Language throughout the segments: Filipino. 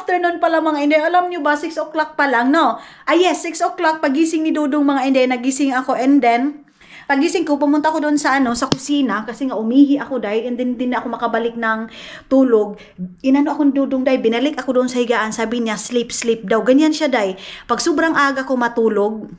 afternoon pala mga inday. Alam nyo ba, 6 o'clock pa lang, no? Yes, 6 o'clock, pagising ni Dudong mga inday, nagising ako, and then, pagising ko, pumunta ko doon sa sa kusina, kasi nga umihi ako dahil, and then din ako makabalik ng tulog. Inano ako ni Dudong dahil, binalik ako doon sa higaan, sabi niya, sleep daw. Ganyan siya dahil. Pag sobrang aga ko matulog,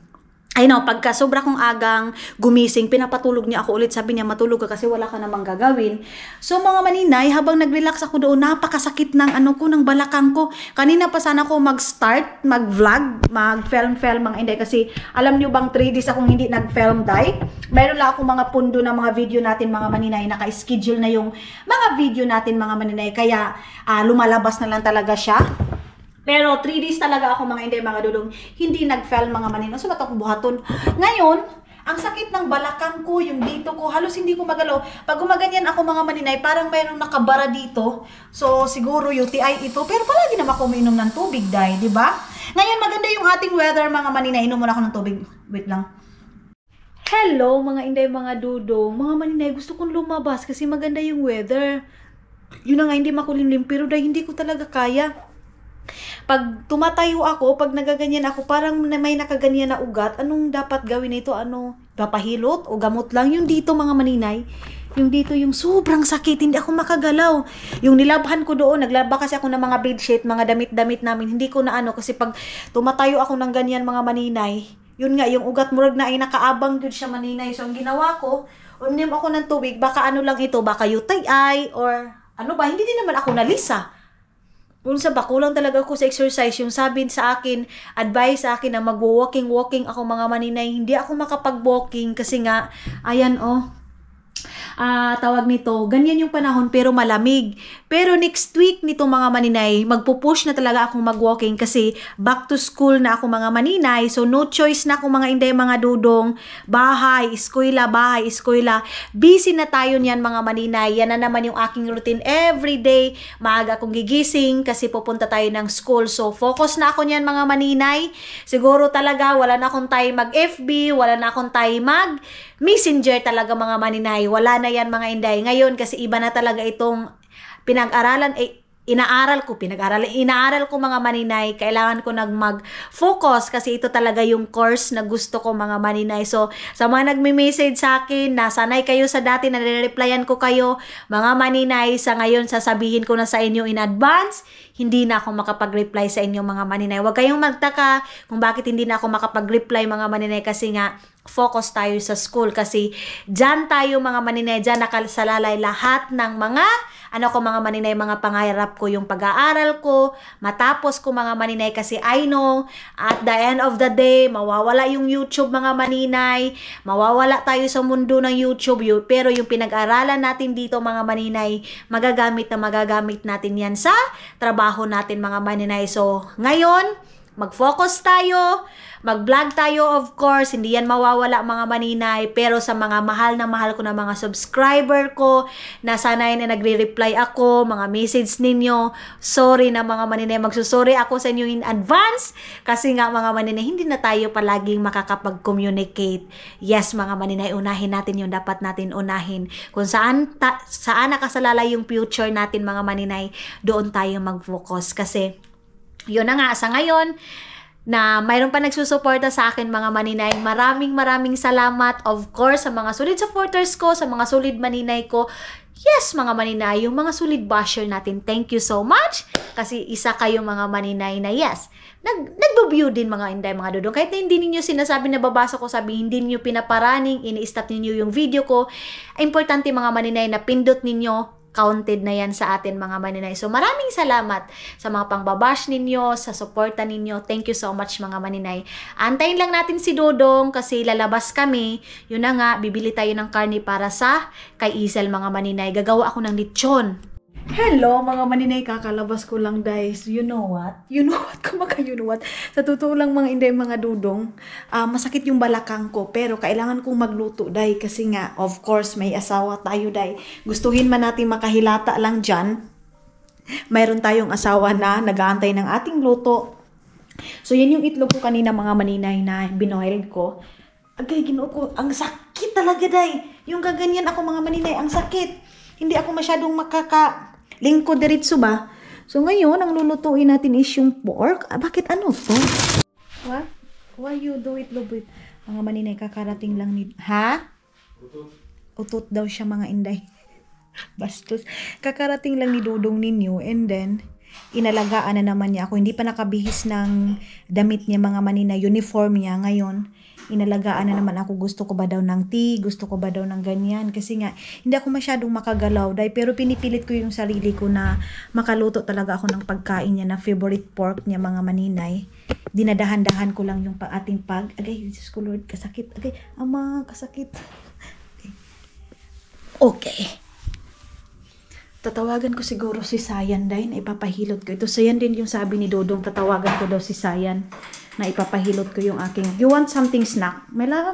pagka sobra kong agang gumising, pinapatulog niya ako ulit. Sabi niya, matulog ka kasi wala ka namang gagawin. So mga maninay, habang nag-relax ako doon, napakasakit ng ng balakang ko. Kanina pa sana ako mag-start, mag-vlog, mag-film mga inday. Kasi alam niyo bang 3 days akong hindi nag-film dahil meron lang ako mga pundo na mga video natin mga maninay. Naka-schedule na yung mga video natin mga maninay. Kaya lumalabas na lang talaga siya. Pero 3 days talaga ako mga inday, mga dudong, hindi nag-film mga manino. So, ba't ako buhaton? Ngayon, ang sakit ng balakang ko, yung dito ko, halos hindi ko magalaw. Pag gumaganyan ako mga maninay, parang mayroong nakabara dito. So, siguro UTI ito. Pero palagi naman ako uminom ng tubig dahil, di ba? Ngayon, maganda yung ating weather mga maninay. Inom muna ako ng tubig. Wait lang. Hello mga inday, mga dudong. Mga maninay, gusto kong lumabas kasi maganda yung weather. Yun na nga, hindi makulimlim. Pero dahil hindi ko talaga kaya. Pag tumatayo ako, pag nagaganyan ako, parang may nakaganyan na ugat. Anong dapat gawin nito? Papahilot o gamot lang? Yung dito mga maninay, yung dito yung sobrang sakit, hindi ako makagalaw. Yung nilabhan ko doon, naglaba kasi ako ng mga bedsheet, mga damit-damit namin, hindi ko na kasi pag tumatayo ako ng ganyan mga maninay, yun nga, yung ugat murag na ay nakaabang dun siya maninay. So ang ginawa ko, uminom ako ng tubig, baka lang ito, baka UTI or hindi din naman ako nalisa. Kung sa bakulang talaga ako sa exercise, yung sabi sa akin, advice sa akin na mag-walking ako mga maninay, hindi ako makapag-walking kasi nga, ayan tawag nito, ganyan yung panahon pero malamig. Pero next week nito mga maninay, magpupush na talaga akong mag-walking kasi back to school na ako mga maninay. So no choice na ako mga inday, mga dudong. Bahay, eskwela. Busy na tayo niyan mga maninay. Yan na naman yung aking routine everyday. Maaga akong gigising kasi pupunta tayo ng school. So focus na ako niyan mga maninay. Siguro talaga wala na akong time mag-FB, wala na akong time mag-messenger talaga mga maninay. Wala na yan mga inday. Ngayon kasi iba na talaga itong pinag-aralan, inaaral ko mga maninay. Kailangan ko mag-focus kasi ito talaga yung course na gusto ko mga maninay. So sa mga nagme-message sa akin, nasanay kayo sa dati na nire-replyan ko kayo mga maninay, sa ngayon sasabihin ko na sa inyo in advance, hindi na ako makapag-reply sa inyo mga maninay. Huwag kayong magtaka kung bakit hindi na ako makapag-reply mga maninay kasi nga focus tayo sa school kasi dyan tayo mga maninay, dyan nakasalalay lahat ng mga mga maninay, mga pangarap ko, yung pag-aaral ko, matapos ko mga maninay kasi I know at the end of the day, mawawala yung YouTube mga maninay, mawawala tayo sa mundo ng YouTube, pero yung pinag-aralan natin dito mga maninay, magagamit natin yan sa trabaho natin mga maninay. So ngayon, mag-focus tayo, mag-vlog tayo of course, hindi yan mawawala mga maninay, pero sa mga mahal ko na mga subscriber ko, na sanay na nagre-reply ako, mga message ninyo, sorry na mga maninay, magsusorry ako sa inyo in advance, kasi nga mga maninay, hindi na tayo palaging makakapag-communicate. Yes mga maninay, unahin natin yung dapat natin unahin. Kung saan nakasalalay yung future natin mga maninay, doon tayo mag-focus kasi yun na nga, sa ngayon, na mayroon pa nagsusuporta sa akin mga maninay. Maraming salamat of course sa mga solid supporters ko, sa mga solid maninay ko. Yes mga maninay, yung mga solid basher natin, thank you so much kasi isa kayo mga maninay na yes, nagbo-view din mga inday, mga dudong. Kahit na hindi ninyo sinasabi na babasa ko, sabi hindi ninyo pinaparaning, ini-stop ninyo yung video ko, importante mga maninay na pindot ninyo, counted na yan sa atin mga maninay. So maraming salamat sa mga pangbabash ninyo, sa suporta ninyo. Thank you so much mga maninay. Antayin lang natin si Dodong kasi lalabas kami. Yun na nga, bibili tayo ng karne para sa kay Isel mga maninay. Gagawa ako ng lechon. Hello mga maninay, kakalabas ko lang guys. You know what? Sa totoo lang mga inday, mga dudong, masakit yung balakang ko pero kailangan kong magluto day kasi nga of course may asawa tayo day. Gustuhin man natin makahilata lang dyan, mayroon tayong asawa na nag-aantay ng ating luto. So yan yung itlog ko kanina mga maninay na binoiled ko. Agay, ginoo ko, ang sakit talaga day. Yung gaganyan ako mga maninay, ang sakit. Hindi ako masyadong lingko diretso ba? So ngayon, ang lulutuin natin is yung pork. Bakit ano to? What? Why you do it, Lubit? Mga maninay, kakarating lang ni... Ha? Utot daw siya, mga inday. Bastos. Kakarating lang ni Dudong ninyo and then inalagaan na naman niya ako. Hindi pa nakabihis ng damit niya, mga manina, uniform niya. Ngayon, inalagaan na naman ako. Gusto ko ba daw ng tea? Gusto ko ba daw ng ganyan? Kasi nga, hindi ako masyadong makagalaw. Pero pinipilit ko yung sarili ko na makaluto talaga ako ng pagkain niya na favorite pork niya, mga maninay. Dinadahan-dahan ko lang yung ating Agay, Jesus ko Lord, kasakit. Agay, ama, kasakit. Okay. Tatawagan ko siguro si Sayan dahil na ipapahilot ko. Ito, Sayan din yung sabi ni Dodong, tatawagan ko daw si Sayan na ipapahilot ko yung aking... You want something snack? My love?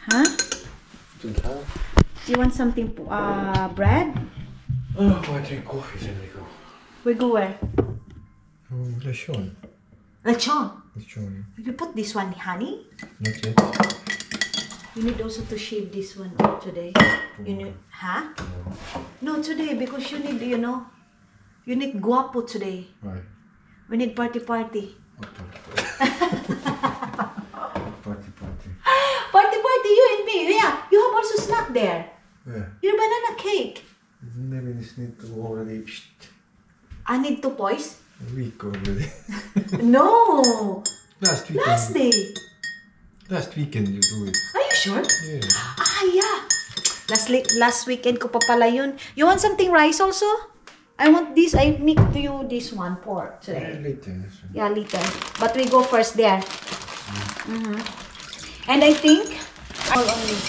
Huh? You want something, bread? Oh, I drink coffee, then we go. We go where? Lechon. Lechon? Lechon. You put this one, honey? Not yet. You need also to shave this one today. You need, huh? No, today, because you need, you need guapo today. Why? We need party. What party? Party, you and me. Yeah, you have also snack there. Yeah. Your banana cake. Maybe this need to already I need to poise? a week already. No. Last weekend. Last weekend you do it. Are you sure? Yeah. Yeah. Last weekend ko pa pala yun. You want something rice also? I want this. I make to you this one pork today. Later. Yeah, later. But we go first there. And I think, all only.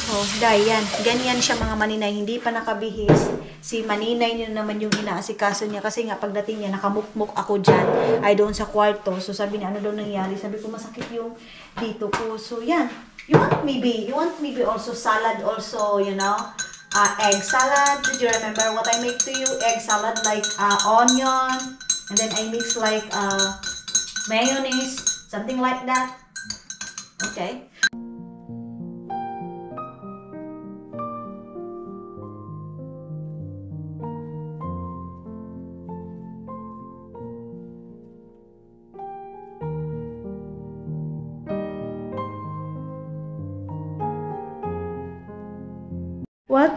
Oh, yan. Ganyan siya, mga maninay. Hindi pa nakabihis. Si maninay niyo naman yung inaasikaso niya. Kasi nga, pagdating niya, nakamukmuk ako dyan. Ay doon sa kwarto. So, sabi niya, ano daw nangyari? Sabi ko, masakit yung dito ko. So, yan. You want maybe also salad also, egg salad. Did you remember what I make to you? Egg salad, like onion. And then I mix like mayonnaise. Something like that. Okay.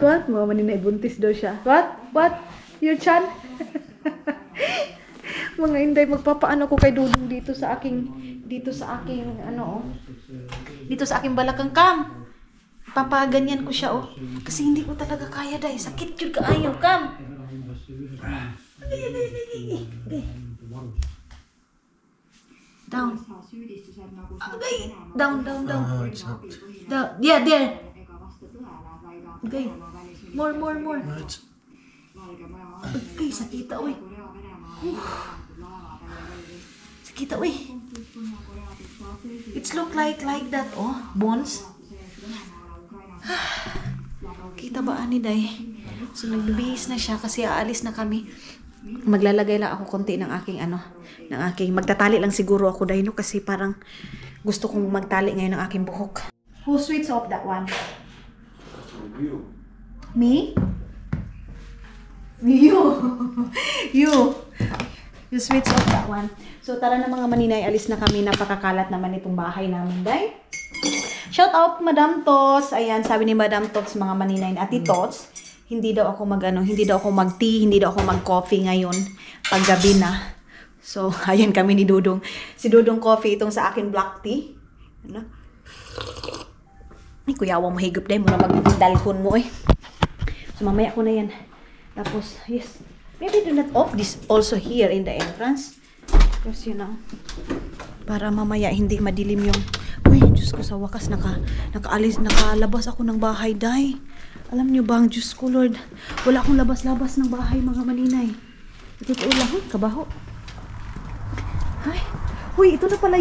What? Mga maninay, buntis daw siya. What? Your chan? Mga inday, magpapaano ko kay Dudong dito sa aking balakang kam. Papaganyan ko siya, Kasi hindi ko talaga kaya, day. Sakit yun kaayaw, kam. Down. Okay. Down. Oh, it's not. Down. Yeah, there. Okay. More. Okay, sakita, uy. Sakita, uy. It's look like that, bones. Kita ba, ani, day? So, nagbibihis na siya kasi aalis na kami. Maglalagay lang ako konti ng aking, magtatali lang siguro ako, day, no? Kasi parang gusto kong magtali ngayon ng aking buhok. Who sweets off that one? You. Me? You. You switch off that one. So, tara na, mga maninay. Alis na kami. Napakakalat naman itong bahay namin, day. Shout out, Madam Tots. Ayan, sabi ni Madam Tots, mga maninay. Ati Tots, hindi daw ako mag-tea, hindi daw ako mag-coffee ngayon. Paggabi na. So, ayan kami ni Dudong. Si Dudong coffee, itong sa akin black tea. Ano? Ay, kuya, mo higop day. Muna magdalhon mo, So, mamaya ko na yan. Tapos, yes. Maybe do not off this also here in the entrance. Because, para mamaya hindi madilim yung... Uy, Diyos ko, sa wakas, nakalabas ako ng bahay, day. Alam niyo ba, ang Diyos ko, Lord, wala akong labas-labas ng bahay, mga maninay. Ito lang, kabaho. Ay, uy, ito na pala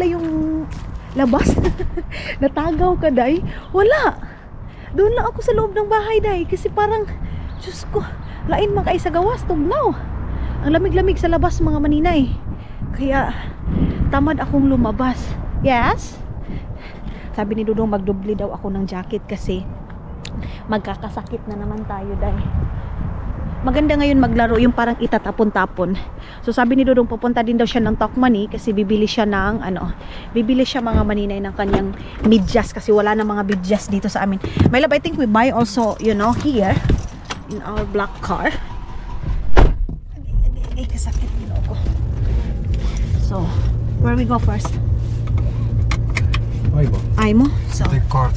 yung labas. Natagaw ka, day. Wala. Doon lang ako sa loob ng bahay, day. Kasi parang, Diyos ko, lain man kayo sa gawas, tugnaw. Ang lamig-lamig sa labas, mga maninay. Kaya, tamad akong lumabas. Yes? Sabi ni Dudong, magdubli daw ako ng jacket kasi magkakasakit na naman tayo, day. maganda ngayon maglaro yung parang itatapon-tapon. So sabi ni Dudong pupunta din daw siya ng Tokmani kasi bibili siya ng bibili siya mga maninay ng kanyang medyas kasi wala na mga medyas dito sa amin. My love, I think we buy also, you know, here in our black car. Ay, kasakit din ako. So, where we go first? Aimo. So, The card.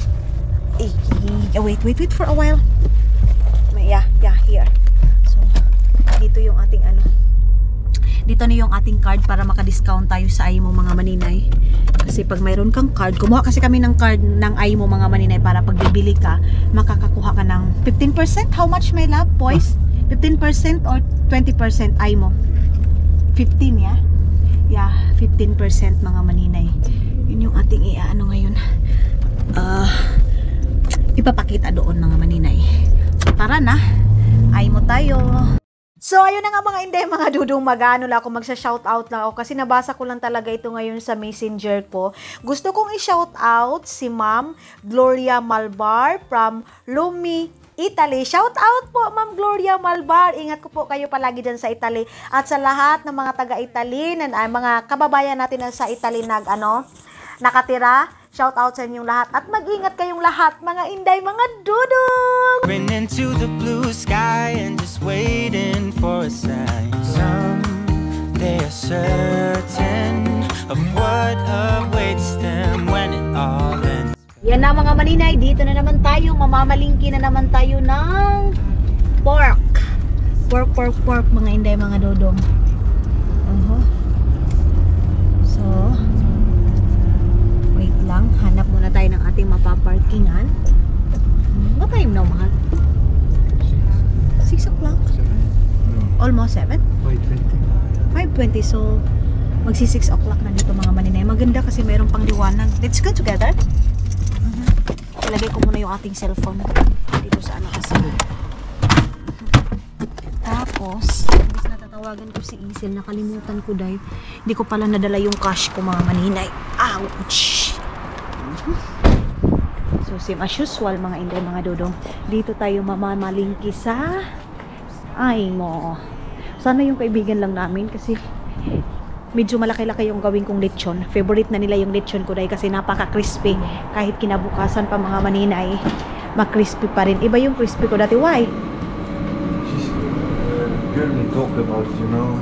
wait for a while. Yeah, here. So, dito yung ating dito na yung ating card para maka-discount tayo sa Aimo mga maninay. Kasi pag mayroon kang card, kumuha kasi kami ng card ng Aimo mga maninay para pag bibili ka, makakakuha ka ng 15%. How much, my love, boys? 15% or 20% Aimo? 15, yeah? Yeah, 15% mga maninay. Yun yung ating ngayon. Ipapakita doon mga maninay. So, tara na. Aimo tayo. So, ayun na nga mga inday, mga dudong, mag-ano lang ako, magsa-shoutout lang ako kasi nabasa ko lang talaga ito ngayon sa messenger ko. Gusto kong i-shoutout si Ma'am Gloria Malbar from Lumi, Italy. Shoutout po, Ma'am Gloria Malbar. Ingat ko po kayo palagi dyan sa Italy. At sa lahat ng mga taga-Italy, mga kababayan natin na sa Italy nakatira, shout out sa inyong lahat at mag-ingat kayong lahat mga inday, mga dudong. Into the blue sky and just waiting for a sign. Someday are certain of what awaits them when it all ends. Yan na mga maninay, dito na naman tayo, mamamalingki na naman tayo ng pork mga inday, mga dudong. So lang, hanap muna tayo ng ating mapaparkingan. What time now, mahal? 6 o'clock? Almost 7? 5:20. So, magsi 6 o'clock na dito mga maninay. Maganda kasi mayroong pang liwanag. Let's go together. Ilagay ko muna yung ating cellphone dito sa kasi. Tapos, imbis na tatawagan ko si Isel, nakalimutan ko dahil hindi ko pala nadala yung cash ko mga maninay. Ouch! So same as usual mga inday, mga dudong, dito tayo mamamalingki sa Aimo. Sana yung kaibigan lang namin kasi medyo malaki-laki yung gawin kong lechon. Favorite na nila yung lechon ko dahil kasi napaka-crispy. Kahit kinabukasan pa mga maninay, ma-crispy pa rin. Iba yung crispy ko dati. Why? Girl, we talk about, you know,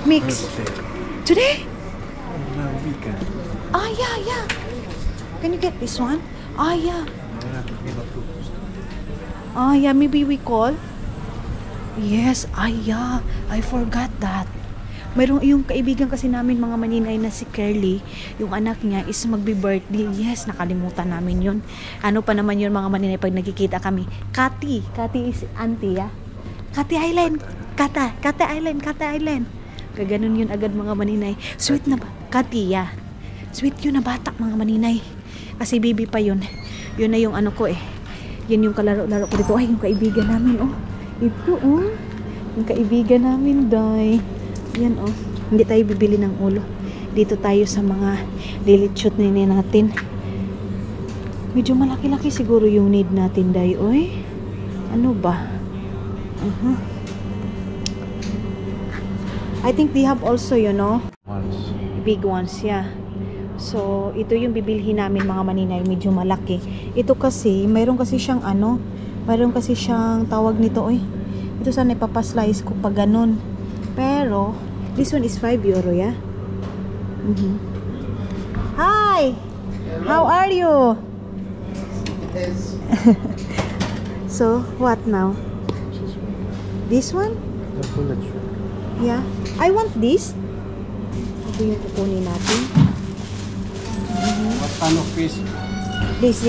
Mix. Today? no, weekend. Yeah. Can you get this one? Yeah. Yeah, maybe we call. Yes, yeah. I forgot that. Mayroong yung kaibigan kasi namin mga maninay na si Curly, yung anak niya is magbi-birthday. Yes, nakalimutan namin yun. Ano pa naman yun mga maninay pag nagkikita kami? Kati is auntie, yeah? Kati Island. Kati Island. Kaganon yun agad mga maninay. Sweet na ba? Kati, yeah. Sweet yun na bata mga maninay. Kasi baby pa yun. Yun na yung ano ko eh. Yun yung kalaro-laro ko dito. Ay, yung kaibigan namin oh. Ito oh. Yung kaibigan namin day. Yan oh. Hindi tayo bibili ng ulo. Dito tayo sa mga lilitsot nini natin. Medyo malaki-laki siguro yung need natin day. Oy. Ano ba? I think they have also, you know, big ones, yeah. So, ito yung bibilhin namin mga maninay, medyo malaki. Ito kasi, mayroon kasi siyang tawag nito, oy. Ito sana ipapaslice ko pag ganun. Pero, this one is 5 euro, yeah? Hi! How are you? So, what now? This one? Yeah. I want this. Ito yung kukunin natin. What kind of fish? This.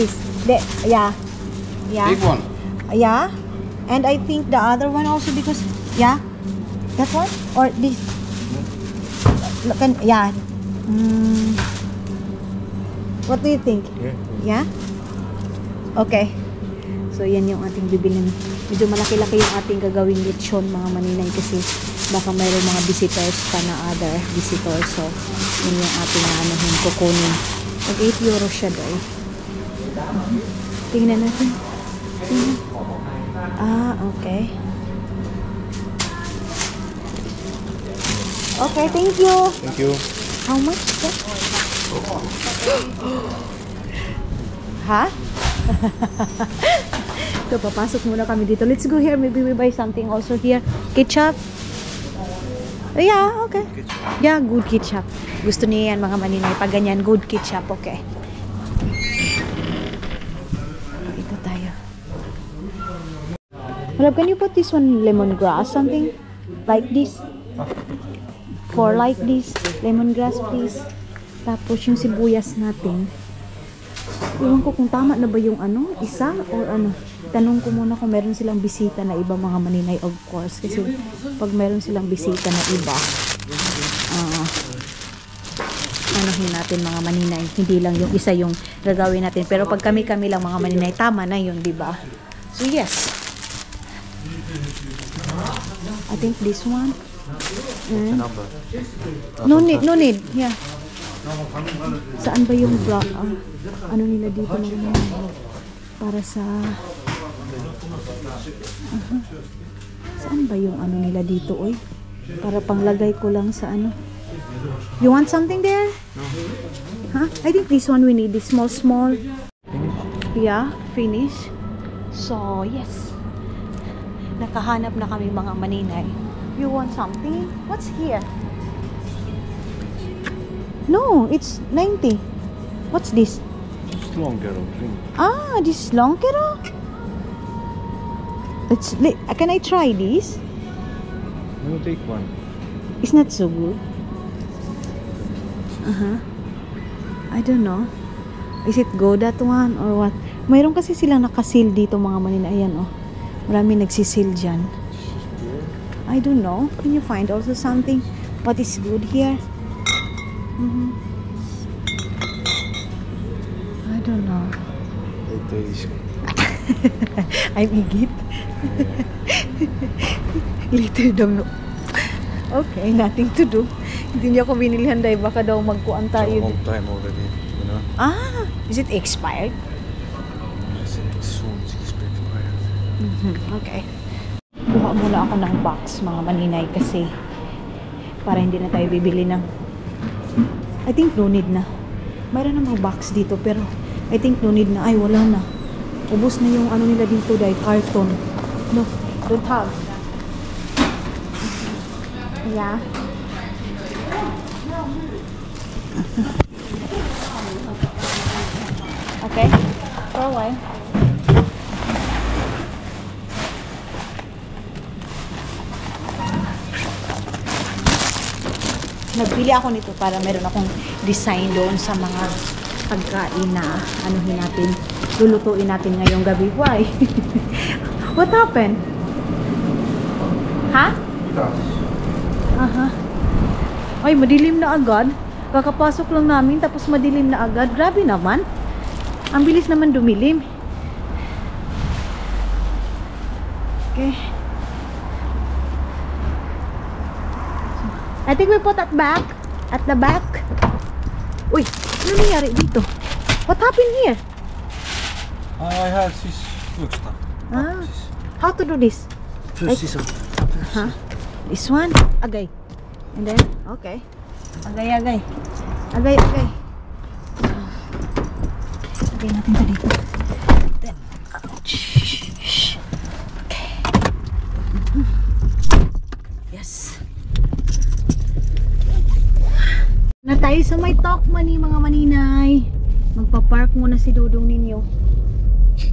Yeah. Big one. Yeah. And I think the other one also because, yeah. That one? Or this? Yeah. What do you think? Yeah? Okay. So, yan yung ating bibilin. Medyo malaki-laki yung ating gagawing lechon mga maninay kasi baka mayroong mga visitors pa na other visitors. So, yun yung ating kukunin. Pag 8 euro siya doon. Tingnan natin. Okay. Okay, thank you. Thank you. How much? Ha? So, papasok muna kami dito. Let's go here. Maybe we buy something also here. Ketchup? Yeah, okay. Yeah, good ketchup. Gusto niya yan, mga maninay. Pag ganyan, good ketchup. Okay. Ito tayo. Love, can you put this one lemongrass? Something like this? For like this. Lemongrass, please. Tapos yung sibuyas natin. Iwan ko kung tama na ba yung ano, isa or ano. Tanong ko muna kung meron silang bisita na iba, mga maninay, of course. Kasi pag meron silang bisita na iba, anahin natin, mga maninay. Hindi lang yung isa yung gagawin natin. Pero pag kami-kami lang, mga maninay, tama na yun, di ba? So, yes. I think this one. No need, no need. Yeah. Saan ba yung ano nila dito naman para sa saan ba yung ano nila dito, oy? Para panglagay ko lang sa ano. You want something there? No. Huh? I think this one we need this small. Yeah, finish. So, yes. Nakahanap na kami, mga maninay. You want something? What's here? No, it's 90. What's this? Just longer drink. Ah, this is Longkero. Can I try this? No, take one. It's not so good. I don't know. Is it good, that one, or what? Mayroon kasi silang nakasil dito, mga manina. Ayan, oh. Marami nagsisil dyan. I don't know. Can you find also something? What is good here? I don't know. It is. I'm igit. Later daw. Okay, nothing to do. Hindi niya ako binilihan dahil baka daw magkuan It's a tayo. long time already, you know. Ah, is it expired? Yes, it's soon expired. Okay. Kuha muna ako ng box, mga maninay, kasi para hindi na tayo bibili ng I think no need na. Mayroon na mga box dito pero I think no need na. Ay, wala na. Ubus na yung ano nila dito dahil carton. No, don't have. Yeah. Okay. For a while. Nagbili ako nito para meron akong design doon sa mga pagkain na anuhin natin, lulutuin natin ngayong gabi. Why? What happened? Ha? Ay, madilim na agad. Kakapasok lang namin tapos madilim na agad. Grabe naman. Ang bilis naman dumilim. Okay. I think we put at back. At the back. Uy, ano nangyari dito? What happened here? I have this look stuff. Ah, how to do this? First this one. Huh? This one? Agay. And then, okay. Agay, agay. Agay, agay. Agay natin ito dito. Then, ouch. Okay. Yes. Na tayo sa may Tokman, mga maninay. Magpa-park muna si Dudong ninyo.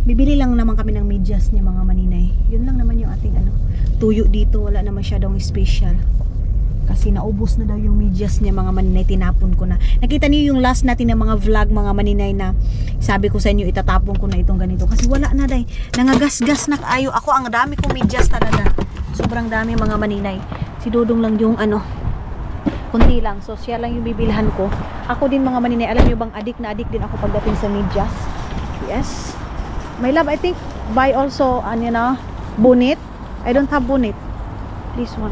Bibili lang naman kami ng medyas niya, mga maninay. Yun lang naman yung ating tuyo dito. Wala na masyadong special. Kasi naubos na daw yung medyas niya, mga maninay. Tinapon ko na. Nakita niyo yung last natin ng mga vlog, mga maninay, na sabi ko sa inyo, itatapon ko na itong ganito. Kasi wala na dahi. Nangagasgas na kaayo. Ako, ang dami kong medyas talaga. Sobrang dami, mga maninay. Si Dudong lang yung kunti lang. So, siya lang yung bibilhan ko. Ako din, mga maninay. Alam niyo bang, adik na adik din ako pagdating sa medyas. Yes. My love, I think, buy also, bonnet. I don't have bonnet. This one.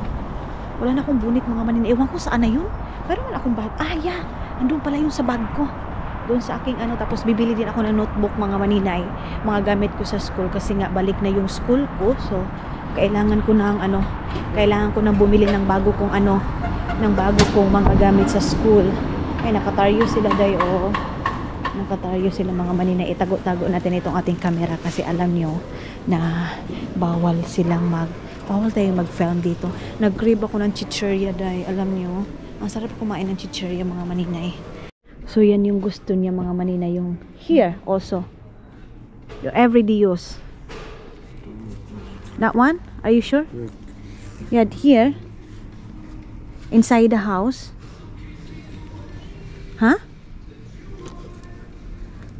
Wala na akong bonnet, mga maninay. Ewan ko saan na yun. Pero wala akong bag. Ah, yeah. Andun pala yung sa bag ko. Doon sa aking Tapos bibili din ako ng notebook, mga maninay. Mga gamit ko sa school. Kasi nga, balik na yung school ko. So, kailangan ko ng kailangan ko nang bumili ng bago kong ng bago kong mga gamit sa school. Ay, nakataryo sila day, oo. Nakataryo sila mga maninay. Itago-tago natin itong ating camera kasi alam nyo na bawal tayong mag-film dito. Nag-crave ako ng chichirya day, alam nyo. Ang sarap kumain ng chichirya mga maninay. So yan yung gusto niya mga maninay, yung here also. Your everyday use. That one? Are you sure? Yeah, here. Inside the house. Huh?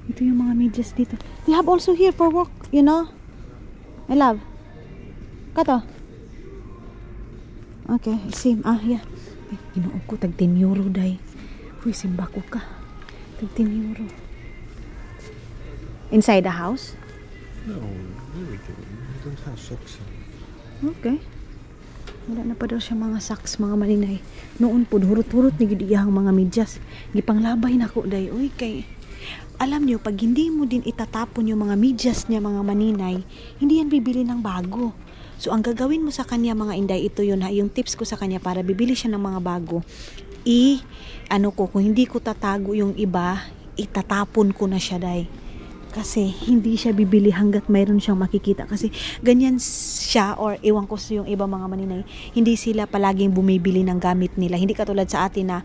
Ito yung mga medyas dito. They have also here for work, you know? My love. Kato. Okay, same. Yeah. Ginoon ko, tag 10 euro day. Uy, simba ko ka. Tag 10 euro. Inside the house? No, we don't have socks. Okay. Wala na pa daw siya mga socks, mga maninay. Noon po, hurot-hurot ni gidiyahang mga medyas. Gipanglabay na ko day. Uy, kay... Alam niyo, pag hindi mo din itatapon yung mga medyas niya, mga maninay, hindi yan bibili ng bago. So, ang gagawin mo sa kanya, mga inday, ito yun ha, yung tips ko sa kanya para bibili siya ng mga bago. Kung hindi ko tatago yung iba, itatapon ko na siya, day. Kasi, hindi siya bibili hanggat mayroon siyang makikita. Kasi, ganyan siya, or iwan ko sa yung iba mga maninay, hindi sila palaging bumibili ng gamit nila. Hindi katulad sa atin na,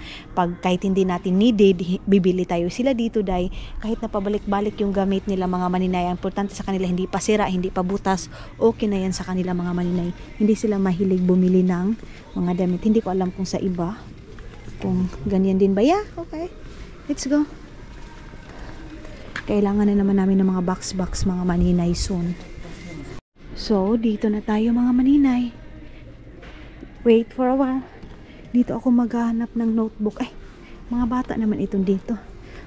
kahit hindi natin needed, bibili tayo. Sila dito, day, kahit na pabalik-balik yung gamit nila mga maninay, ang importante sa kanila, hindi pa sira, hindi pa butas, okay na yan sa kanila mga maninay. Hindi sila mahilig bumili ng mga damit. Hindi ko alam kung sa iba, kung ganyan din ba? Yeah, okay. Let's go. Kailangan na naman namin ng mga box mga maninay soon. So, dito na tayo mga maninay. Wait for a while. Dito ako maghahanap ng notebook. Ay, mga bata naman itong dito.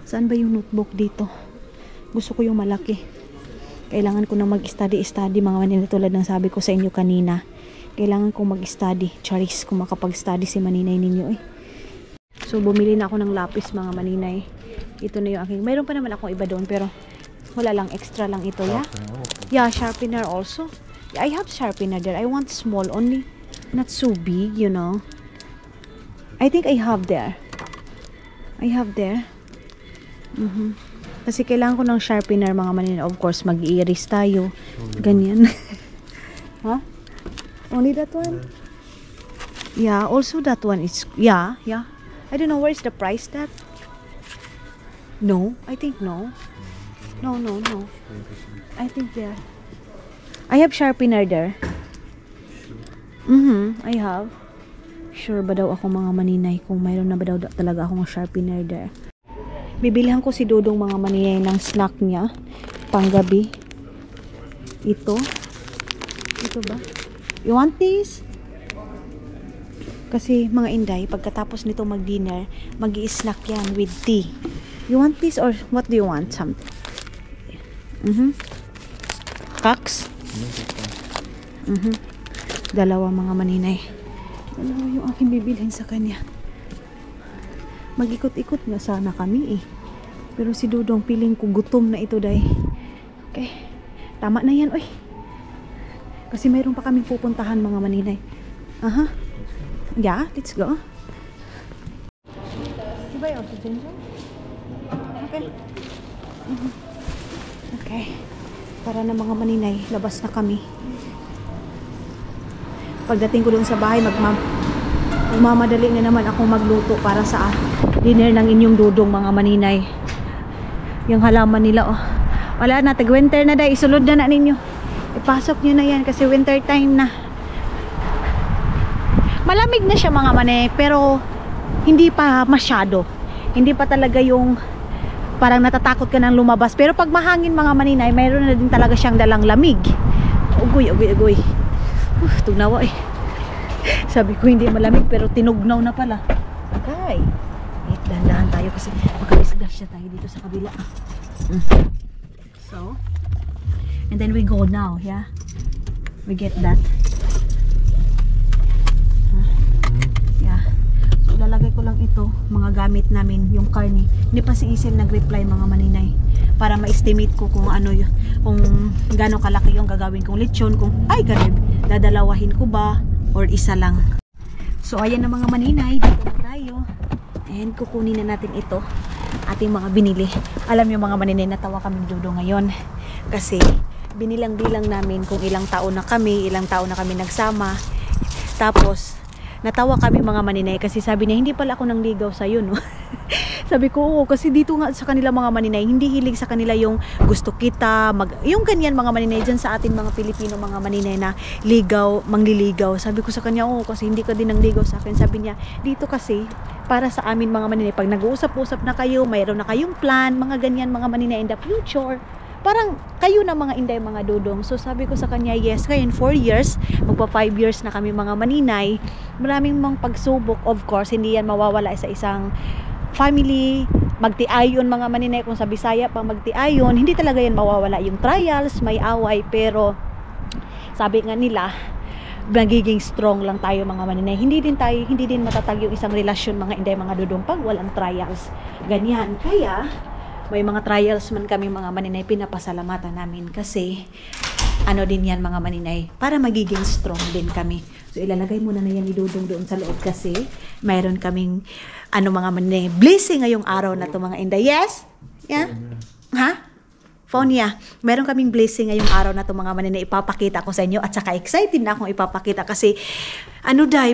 Saan ba yung notebook dito? Gusto ko yung malaki. Kailangan ko na mag-study mga maninay, tulad ng sabi ko sa inyo kanina. Kailangan kong mag-study. Charis, kung makapag-study si maninay ninyo eh. So, bumili na ako ng lapis mga maninay. Ito na yung aking. Mayroon pa naman akong iba doon pero wala lang, extra lang ito, yeah? Yeah, sharpener also. Yeah, I have sharpener there. I want small only. Not so big, you know. I think I have there. Kasi kailangan ko ng sharpener mga maninay. Of course, mag-i-erase tayo. Ganyan. Huh? Only that one? Yeah, also that one is, yeah. I don't know, where is the price that? No, I think no. No. I think there. I have sharpener there. I have. Sure ba daw ako mga maninay kung mayroon na ba daw talaga akong sharpener there. Bibilihan ko si Dodong mga maninay ng snack niya panggabi. Ito ba? You want this? Kasi mga inday, pagkatapos nito mag-dinner, mag-i-snack yan with tea. You want this or what do you want? Something. Cocks? Dalawa mga maninay. Dalawa yung aking bibilhin sa kanya. Mag-ikot-ikot na sana kami eh. Pero si Dodong piling ko gutom na ito day. Okay. Tama na yan oy. Kasi mayroon pa kaming pupuntahan mga maninay. Yeah, let's go. Diba yung oxygen dyan? Okay. Okay. Tara na mga maninay, labas na kami. Pagdating ko doon sa bahay, magmamadali na naman akong magluto para sa dinner ng inyong Dodong mga maninay. Yung halaman nila oh. Wala na, tag-winter na dahil, isulod na ninyo. Ipasok nyo na yan kasi winter time na. Malamig na siya mga maninay, pero hindi pa masyado. Hindi pa talaga yung parang natatakot ka nang lumabas. Pero pag mahangin mga maninay, mayroon na din talaga siyang dalang lamig. Ugoy. Tugnawa eh. Sabi ko hindi malamig pero tinugnaw na pala. Okay. Wait, dahan-dahan tayo kasi makalisgas siya tayo dito sa kabila. So, and then we go now, yeah? We get that. Yeah. So, lalagay ko lang ito, mga gamit namin, yung karne. Hindi pa si Isel nag-reply mga maninay. Para ma-estimate ko kung ano yun, kung gano'ng kalaki yung gagawin kong lechon, kung, ay karib, dadalawahin ko ba, or isa lang. So ayan na mga maninay, dito na tayo. And kukunin na natin ito, ating mga binili. Alam niyo mga maninay, natawa kami dudo ngayon. Kasi binilang-bilang namin kung ilang taon na kami nagsama. Tapos natawa kami mga maninay kasi sabi niya, hindi pala ako nangligaw sa'yo, no? Sabi ko, oo, kasi dito nga sa kanila mga maninay, hindi hilig sa kanila yung gusto kita, yung ganyan mga maninay dyan sa atin mga Pilipino mga maninay na mangliligaw. Sabi ko sa kanya, oo, kasi hindi ka din nangligaw sa akin. Sabi niya, dito kasi, para sa amin mga maninay, pag nag-uusap-usap na kayo, mayroon na kayong plan, mga ganyan mga maninay in the future, parang kayo na mga inday mga dudong. So sabi ko sa kanya, yes, ngayon 4 years, magpa 5 years na kami mga maninay. Maraming mga pagsubok, of course, hindi yan mawawala sa isang family. Magtiayon mga maninay, kung sa Bisaya pa magtiayon, hindi talaga yan mawawala. Yung trials, may away, pero sabi nga nila, magiging strong lang tayo mga maninay. Hindi din matatag yung isang relasyon mga inday mga dudong pag walang trials. Ganyan. Kaya may mga trials man kami mga maninay, pinapasalamatan namin kasi ano din yan mga maninay, para magiging strong din kami. So ilalagay muna na yan ni Dudong doon sa loob kasi mayroon kaming mga maninay blessing ngayong araw na to mga inday. Yes? Yeah? Ha? Phone niya. Meron kaming blessing ngayong araw na to mga maninay, ipapakita ko sa inyo at saka excited na akong ipapakita kasi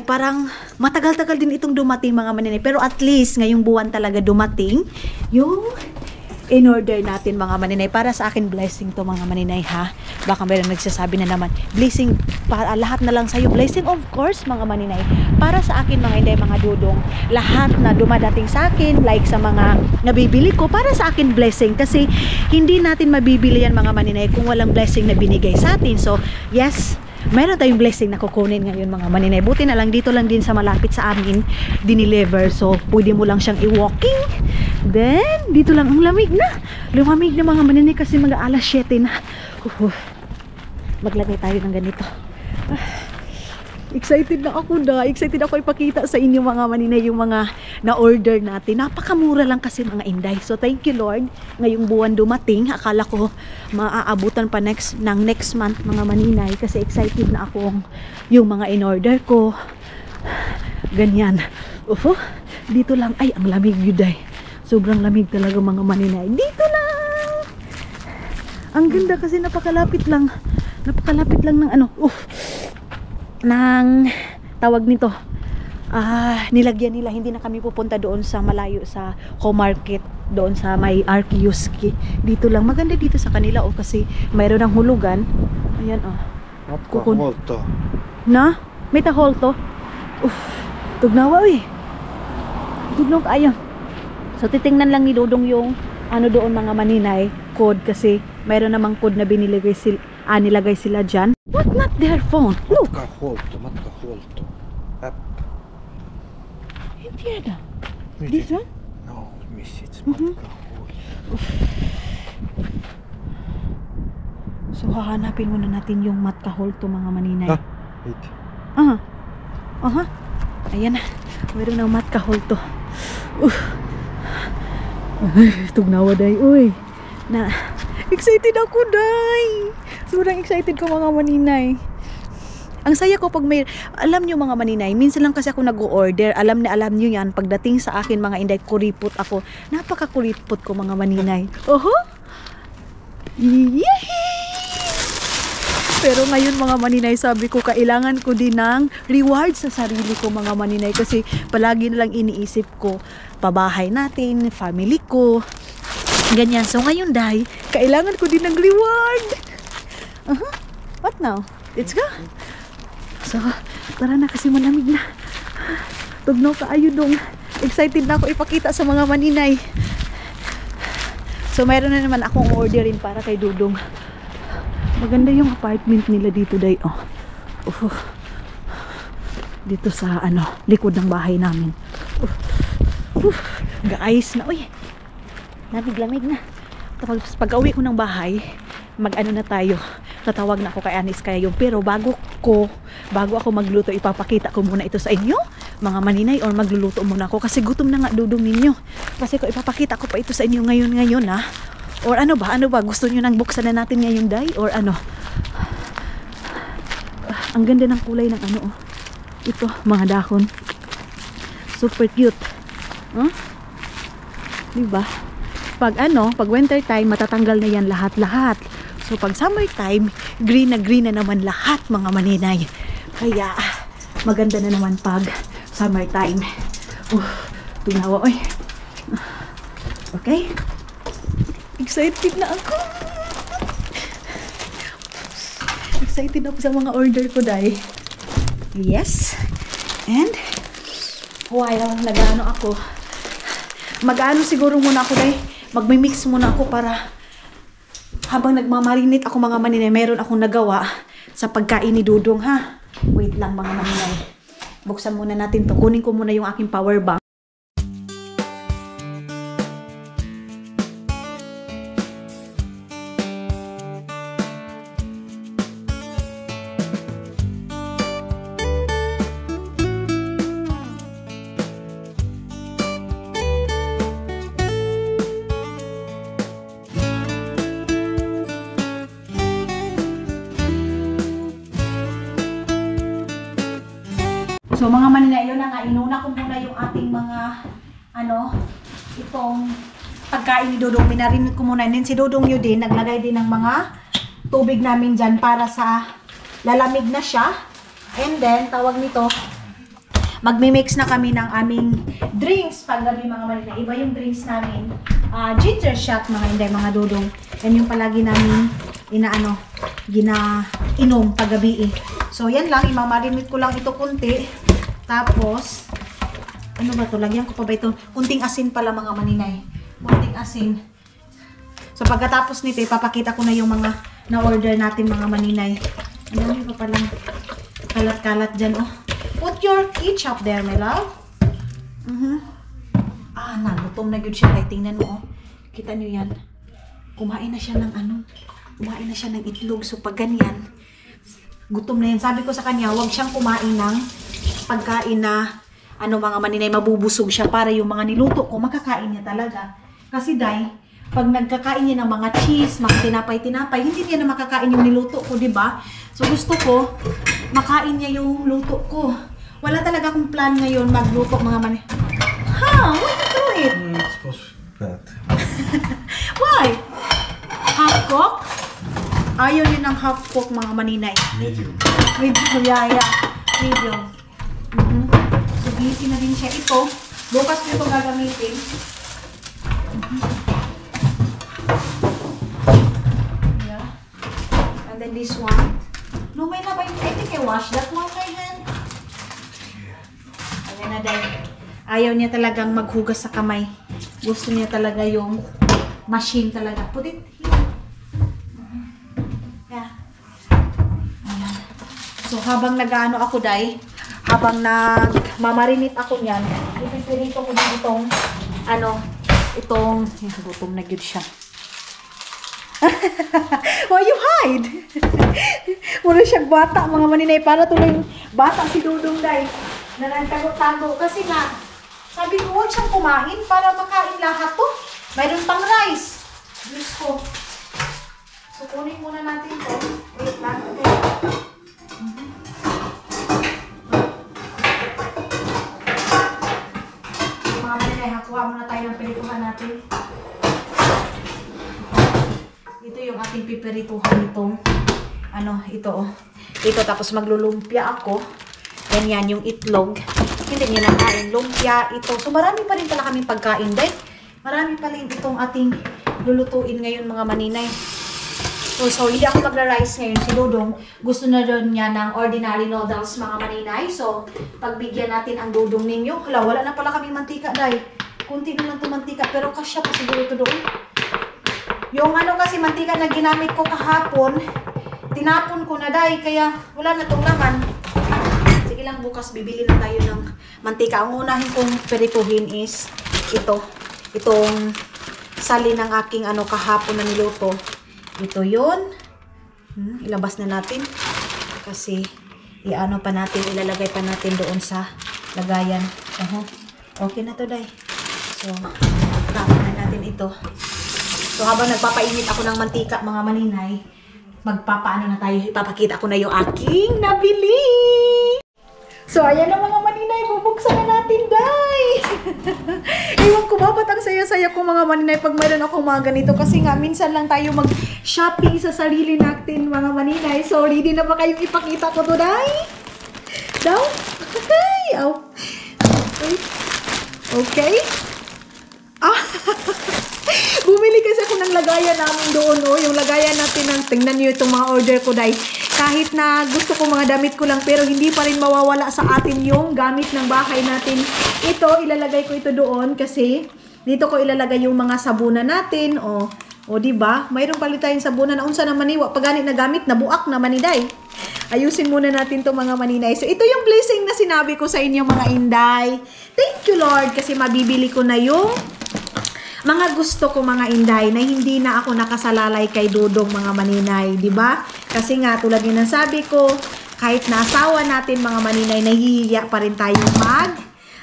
parang matagal-tagal din itong dumating mga maninay, pero at least ngayong buwan talaga dumating yung in order natin mga maninay. Para sa akin blessing to mga maninay, ha. Baka mayroon nagsasabi na naman blessing para lahat na lang sa'yo. Blessing of course mga maninay. Para sa akin mga inday mga dudong, lahat na dumadating sa akin, like sa mga nabibili ko, para sa akin blessing kasi hindi natin mabibili yan mga maninay kung walang blessing na binigay sa atin. So yes, meron tayong blessing na kukunin ngayon mga maninay. Buti na lang dito lang din sa malapit sa amin dineliver, so pwede mo lang siyang i-walking. Then dito lang, ang lamig na, lumamig na mga maninay kasi mga alas 7 na. Maglagay tayo ng ganito. Excited na ako excited ako ipakita sa inyo mga maninay yung mga na-order natin. Napakamura lang kasi mga inday. So thank you Lord, ngayong buwan dumating. Akala ko maaabutan pa next month mga maninay kasi excited na akong yung mga in-order ko. Ganyan. Dito lang, ay ang lamig yuday. Sobrang lamig talaga mga maninay. Dito lang. Ang ganda kasi napakalapit lang ng ng tawag nito. Nilagyan nila, hindi na kami pupunta doon sa malayo sa home market, doon sa may Arkiuski. Dito lang, maganda dito sa kanila kasi mayroon ng hulugan. Ayan Matkahuolto. Na? May taholto. Tugnawa Tugnaw kayo. So titingnan lang ni Dudong yung doon mga maninay, code kasi mayroon namang code na nilagay sila dyan. What? Not their phone. Look. Matkahuolto. App. Hindi yan. This one? No, miss it's Matkahuolto. So hahanapin muna natin yung Matkahuolto mga maninay. Wait. Ayan na. Mayroon ng Matkahuolto. Tugnawa day. Excited ako day. Sobrang excited ko mga maninay. Ang saya ko pag may, alam nyo mga maninay, minsan lang kasi ako nag-order. Alam nyo yan, pagdating sa akin mga inday, kuripot ako. Napaka-kuripot ko mga maninay. Yay! Pero ngayon mga maninay, sabi ko kailangan ko din ng reward sa sarili ko mga maninay kasi palagi na lang iniisip ko pabahay natin, family ko, ganyan. So ngayon day, kailangan ko din ng reward. What now? Let's go. So tara na kasi malamig na. Tugnaw kaayo dong. Excited na ako ipakita sa mga maninay. So mayroon na naman akong orderin para kay Dudong. Maganda yung apartment nila dito day. Dito sa likod ng bahay namin. Guys na, lamig na. Tapos pag-uwi ko ng bahay, na tayo. Tatawag na ako kay Anis Kayayong. Pero bago ako magluto, ipapakita ko muna ito sa inyo, mga maninay, or magluluto muna ako kasi gutom na nga Dudong ninyo. Kasi ko ipapakita ko pa ito sa inyo ngayon ha. Or ano ba? Gusto niyo nang buksan na natin ngayon day? Or ang ganda ng kulay ng ito, mga dahon. Super cute. Huh? Diba? Pag winter time, matatanggal na yan lahat-lahat. So pag summer time, green na naman lahat mga maninay. Kaya maganda na naman pag summer time. Tunawa, oy. Okay? Excited na ako. Excited ako sa mga order ko, day. Yes. And while nag-ano ako, mag-ano siguro muna ako, day. Magmi-mix muna ako para habang nagmamarinate ako mga maninay, meron akong nagawa sa pagkain ni Dudong, ha? Wait lang mga maninay. Buksan muna natin to. Kunin ko muna yung aking power bank. So mga maninay, yun na nga, inuna ko muna yung ating mga, itong pagkain ni Dudong. Minarinate ko muna. And then si Dudong yun din, naglagay din ng mga tubig namin dyan para sa lalamig na siya. And then, tawag nito, magmi-mix na kami ng aming drinks paggabi mga maninay. Iba yung drinks namin. Ginger shot mga hindi, mga Dudong. Yan yung palagi namin ginainom paggabi eh. So yan lang, imamarinate ko lang ito kunti. Tapos, ano ba to? Lagyan ko pa ba ito? Kunting asin pala mga maninay. Kunting asin. So pagkatapos nito, ipapakita ko na yung mga na-order natin mga maninay. Ang dami pa palang kalat-kalat dyan, oh. Put your ketchup there, my love. Nagutom na yun siya. Ay, tingnan mo, oh. Kita nyo yan. Kumain na siya ng kumain na siya ng itlog. So pag ganyan, gutom na yan. Sabi ko sa kanya, huwag siyang kumain ng pagkain na mga maninay, mabubusog siya para yung mga niluto ko, makakain niya talaga. Kasi day, pag nagkakain niya ng mga cheese, mga tinapay-tinapay, hindi niya na makakain yung niluto ko, diba? So gusto ko, makain niya yung luto ko. Wala talaga akong plan ngayon magluto mga maninay. Why you do it? It's supposed to be bad. Why? Half cook? Ayaw niyo ng half cook mga maninay. Medium. Medium, yeah. Medium. So, busy na din siya. Ito, bukas ko ito gagamitin. Yeah. And then this one. No, may na ba? I think I washed that one my hand. Ayan na dahil. Ayaw niya talagang maghugas sa kamay. Gusto niya talaga yung machine talaga. Put it here. Yeah. Ayan. So, habang nag-ano ako, day, habang nagmamarinate ako niyan, ipipirito ko din gutom na yun siya. Why you hide? Muna siyang bata, mga maninay. Para tuloy bata si Dudong, day, na nagtago-tago. Kasi nga, sabi ko, huwag siyang kumain para makain lahat to. Mayroon pang rice. Diyos ko. So, kunin muna natin to. Wait lang. Mga maninay, hakuha muna tayo ng pirituhan natin. Ito yung ating pipirituhan itong, ito, oh. Ito, tapos maglulumpia ako. Ganyan yung itlog. Hindi niya nakain. Lumpia, ito. So, marami pa rin pala kaming pagkain, day. Marami pa rin itong ating lulutuin ngayon, mga maninay. So hindi ako magra-rice ngayon. Si Dudong, gusto na rin niya ng ordinary noodles, mga maninay. So, pagbigyan natin ang Dudong ninyo. Wala na pala kaming mantika, day. Kunti na lang ito mantika, pero kasya pa siguro ito doon. Yung kasi mantika na ginamit ko kahapon, tinapon ko na, day. Kaya wala na itong laman. Sige lang, bukas bibili na tayo ng mantika. Ang unahin kong perituhin is itong sali ng aking kahapon na niluto. Ito yun. Ilabas na natin. Kasi ilalagay pa natin doon sa lagayan. Okay na to, day. So, tapon na natin ito. So, habang nagpapainit ako ng mantika, mga maninay, magpapaano na tayo. Ipapakita ko na yung aking nabili. So, ayan na mga maninay. buksan na natin, Day. Ewan ko ba, ba't ang saya-saya ko mga maninay pag mayroon akong mga ganito. Kasi nga, minsan lang tayo mag-shopping sa sarili natin, mga maninay. Sorry, di na ba kayong ipakita ko to, Day? Daw? Ay, aw. Okay. Ah, bumili kasi ako ng lagayan namin doon, oh. Yung lagayan natin ng, tingnan nyo itong mga order ko, Day. Kahit na gusto ko mga damit ko lang, pero hindi pa rin mawawala sa atin yung gamit ng bahay natin. Ito, ilalagay ko ito doon kasi dito ko ilalagay yung mga sabunan natin, oh. O, diba? Mayroon palit tayong sabunan na unsa naman iwa. Pagganit na gamit, nabuak naman ni Day. Ayusin muna natin to mga maninay. So, ito yung blessing na sinabi ko sa inyo mga inday. Thank you, Lord, kasi mabibili ko na yung mga gusto ko mga inday na hindi na ako nakasalalay kay Dudong mga maninay, di ba? Kasi nga tulad din ng sabi ko, kahit na asawa natin mga maninay, nahihiya pa rin tayo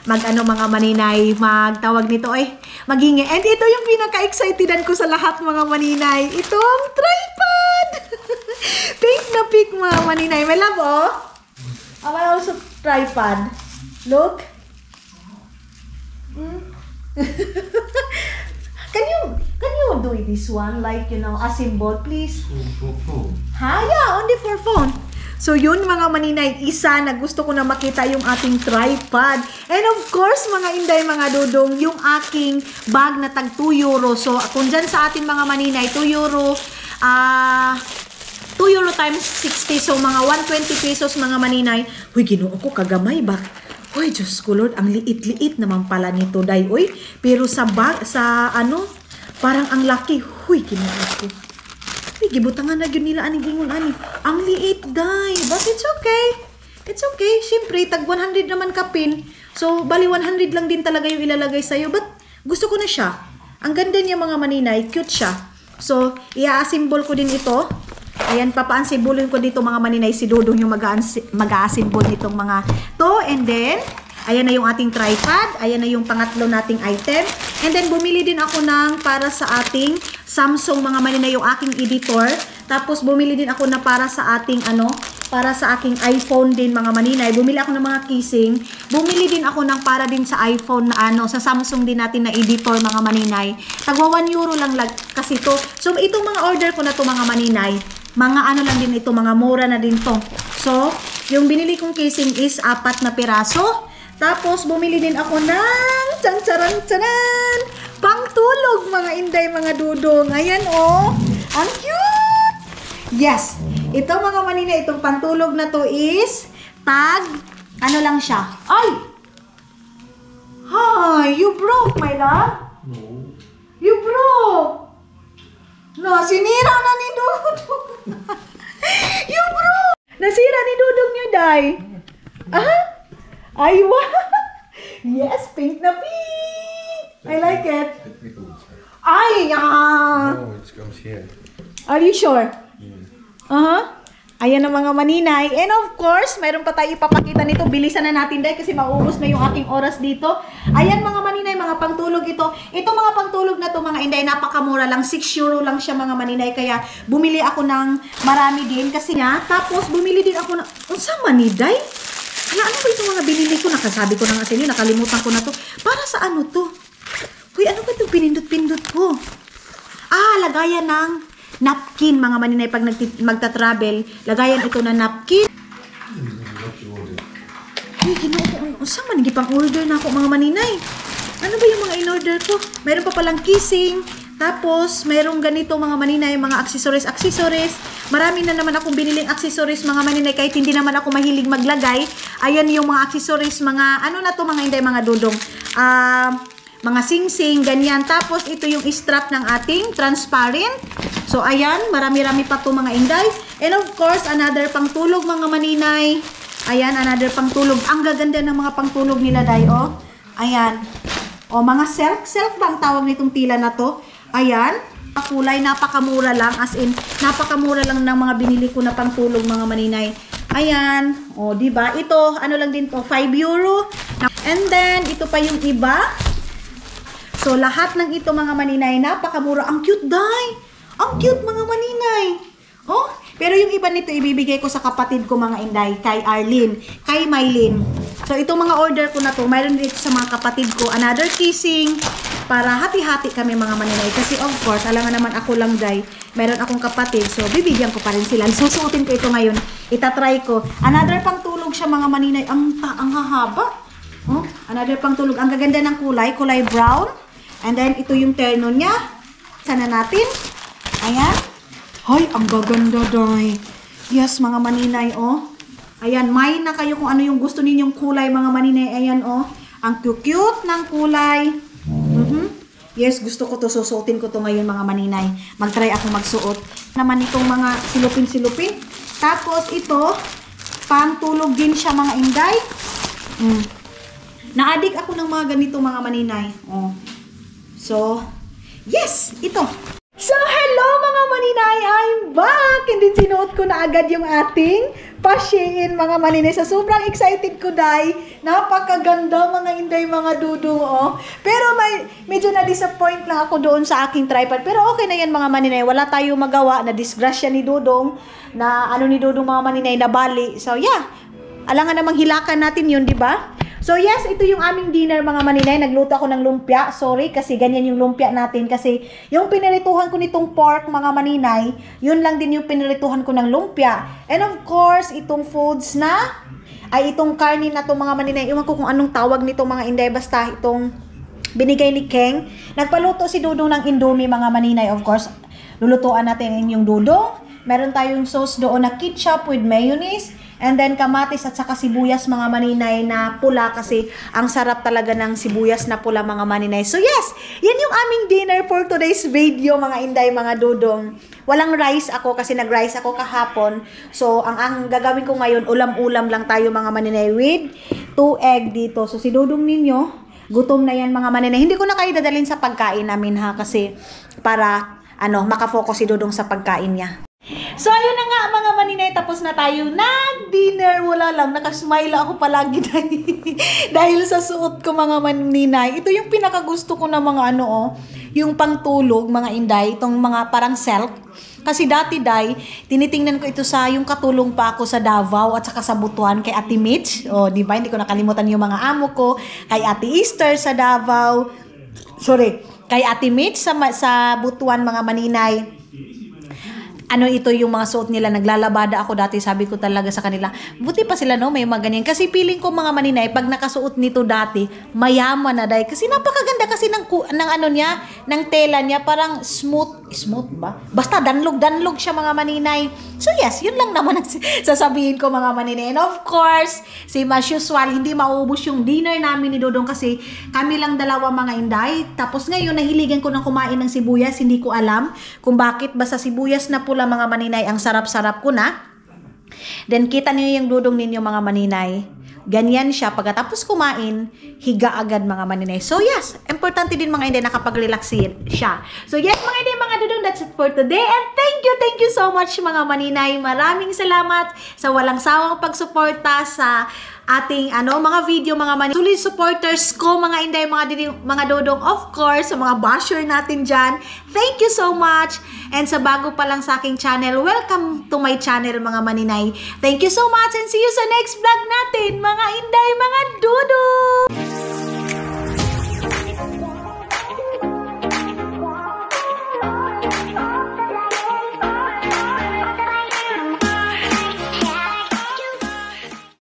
mga maninay, magtawag nito maghingi. And ito yung pinaka-excitedan ko sa lahat mga maninay, itong tripod. Pink na pink mga maninay. May love, oh. May also tripod. Look. Can you do this one like, you know, a symbol, please? For phone. Ha? Yeah, only for phone. So, yun mga maninay, isa na gusto ko na makita yung ating tripod. And of course, mga inday, mga dudong, yung aking bag na tag 2 euro. So, kung dyan sa ating mga maninay, 2 euro, 2 euro times 60. So, mga 120 pesos mga maninay. Uy, ginoo ko, kagamay ba? Uy, Diyos ko Lord, ang liit-liit naman pala nito, Day. Uy, pero sa bag, parang ang laki. Uy, ginoo ko. Uy, gibutangan na yun nila, aning ingon, ani. Ang liit, Day. But it's okay. It's okay. Siyempre, tag 100 naman kapin. So, bali 100 lang din talaga yung ilalagay sa'yo. But, gusto ko na siya. Ang ganda niya mga maninay. Cute siya. So, i-assemble ko din ito. Ayan, papaansibulin ko dito mga maninay, si Dudong yung mag-a-assemble nitong mga to. And then, ayan na yung ating tripod. Ayan na yung pangatlo nating item. And then, bumili din ako ng para sa ating Samsung mga maninay, yung aking editor. Tapos, bumili din ako na para sa ating para sa aking iPhone din mga maninay. Bumili ako ng mga casing. Bumili din ako ng para din sa iPhone na sa Samsung din natin na editor mga maninay. Tagwa 1 euro lang kasi to. So, itong mga order ko na to mga maninay, mga lang din ito, mga mura na din to. So, yung binili kong casing is 4 na piraso. Tapos, bumili din ako ng tsan-tsaran-tsaran, pangtulog mga inday, mga dudong. Ayan, oh. Ang cute! Yes. Ito mga maninay, itong pantulog na to is tag, lang siya. Ay! Hi! You broke, my love? No. You broke! No, sinira na ni Dudong. You broke! Nasira ni Dudong niyo, Day. Ah? Ay, wow! Yes, pink na pink! I like it. Let me hold it. Ay, No, it comes here. Are you sure? Ayan na mga maninay. And of course, mayroon pa tayo ipapakita nito. Bilisan na natin dahil kasi mauubos na yung aking oras dito. Ayan mga maninay, mga pangtulog ito. Ito mga pangtulog na to mga inday, napakamura lang. 6 euro lang siya mga maninay. Kaya bumili ako ng marami din kasi nga. Tapos bumili din ako ng, unsa maniday? Ano ba itong mga binili ko? Nakasabi ko na nga sa inyo, nakalimutan ko na to. Para sa ano to? Uy, ano ba itong pinindot-pindot ko? Lagayan ng napkin, mga maninay, pag magta-travel, lagayan ito na napkin. What you ordered? Uy, saan man pang order na ako, mga maninay? Ano ba yung mga in-order ko? Mayroon pa palang kissing, tapos mayroong ganito mga maninay, mga accessories. Marami na naman akong biniling accessories, mga maninay, kahit hindi naman ako mahilig maglagay. Ayan yung mga accessories, mga, na to mga inday, mga dudong. Mga sing-sing, ganyan. Tapos, ito yung strap ng ating transparent. So, ayan, marami-rami pa to mga inday. And of course, another pangtulog mga maninay. Ayan, another pangtulog. Ang gaganda ng mga pangtulog nila, Day, oh. Ayan. O, mga silk ba ang tawag nitong tila na to? Ayan. Kulay, napakamura lang. As in, napakamura lang ng mga binili ko na pangtulog mga maninay. Ayan. O, diba? Ito, lang din to? 5 euro. And then, ito pa yung iba. So, lahat ng ito mga maninay, napakamura. Ang cute, Day! Ang cute mga maninay! Oh, pero yung iba nito, ibibigay ko sa kapatid ko mga inday, kay Arlene, kay Mylene. So, itong mga order ko na to, mayroon dito sa mga kapatid ko. Another kissing para hati-hati kami mga maninay. Kasi of course, alam nga naman ako lang day, mayroon akong kapatid. So, bibigyan ko pa rin sila. Susuotin ko ito ngayon. Itatry ko. Another pang tulog siya mga maninay. Ang hahaba. Oh, another pang tulog. Ang gaganda ng kulay brown. And then, ito yung terno niya. Sana natin. Ayan. Hoy, ang gaganda day. Yes, mga maninay, oh. Ayan, may na kayo kung ano yung gusto ninyong kulay, mga maninay. Ayan, oh. Ang cute ng kulay. Yes, gusto ko to. Susuotin ko to ngayon, mga maninay. Mag-try ako magsuot. Naman itong mga silupin-silupin. Tapos, ito, pang-tulog din siya, mga inday. Na-addict ako ng mga ganito, mga maninay. Oh. So, yes, ito. So, hello mga maninay, I'm back! And then sinuot ko na agad yung ating pa-Shein mga maninay. So, sobrang excited ko, day. Napakaganda mga inday, mga dudong, oh. Pero medyo na-disappoint lang ako doon sa aking tripod. Pero okay na yan mga maninay. Wala tayong magawa na disgrasya ni Dudong. Na ano ni Dudong mga maninay na bali. So, yeah. Alangan namang hilakan natin yun, di ba? So, yes, ito yung aming dinner, mga maninay. Nagluto ako ng lumpia. Sorry, kasi ganyan yung lumpia natin. Kasi yung pinirituhan ko nitong pork, mga maninay, yun lang din yung pinirituhan ko ng lumpia. And of course, itong foods na, ay itong karne na to, mga maninay. Iwan ko kung anong tawag nito, mga inday. Basta itong binigay ni Keng. Nagpaluto si Dudong ng Indomie, mga maninay. Of course, lulutuan natin yung Dudong. Meron tayong sauce doon na ketchup with mayonnaise. And then kamatis at saka sibuyas, mga maninay, na pula kasi ang sarap talaga ng sibuyas na pula, mga maninay. So yes, yan yung aming dinner for today's video, mga inday, mga dudong. Walang rice ako kasi nag-rice ako kahapon. So ang gagawin ko ngayon, ulam-ulam lang tayo, mga maninay, with 2 egg dito. So si Dudong ninyo, gutom na yan, mga maninay. Hindi ko na kayo dadalhin sa pagkain namin, ha, kasi para makafocus si Dudong sa pagkain niya. So, ayun na nga mga maninay, tapos na tayo nag-dinner. Wala lang, nakasmile ako palagi dahil sa suot ko, mga maninay. Ito yung pinakagusto ko na mga yung pangtulog, mga inday, itong mga parang silk. Kasi dati, day, tinitingnan ko ito sa yung katulong pa ako sa Davao at saka sa Butuan kay Ate Mitch. O, di ba? Hindi ko nakalimutan yung mga amo ko. Kay Ate Easter sa Davao. Sorry, kay Ate Mitch sa Butuan, mga maninay. Ito yung mga suot nila, naglalabada ako dati, sabi ko talaga sa kanila, buti pa sila may mga ganyan. Kasi feeling ko, mga maninay, pag nakasuot nito dati, mayaman na dahil. Kasi napakaganda kasi ng niya, ng tela niya, parang smooth ba? Basta danlog siya, mga maninay. So yes, yun lang naman ang sasabihin ko, mga maninay. And of course, as usual, hindi maubos yung dinner namin ni Dudong kasi kami lang dalawa, mga inday. Tapos ngayon, nahiligan ko ng kumain ng sibuyas, hindi ko alam kung bakit, basta sibuyas na pula, mga maninay, ang sarap-sarap ko na. Then kita niyo yung Dudong ninyo, mga maninay. Ganyan siya. Pagkatapos kumain, higa agad, mga maninay. So yes, importante din, mga inday, nakapag-relax siya. So yes, mga inday, mga Dudong, that's it for today. And thank you so much, mga maninay. Maraming salamat sa walang sawang pagsuporta sa ating mga video, mga maninay. Solid supporters ko, mga inday, mga Dudong, of course, sa mga basher natin dyan. Thank you so much. And sa bago pa lang sa aking channel, welcome to my channel, mga maninay. Thank you so much and see you sa next vlog natin, mga inday, mga Dudong!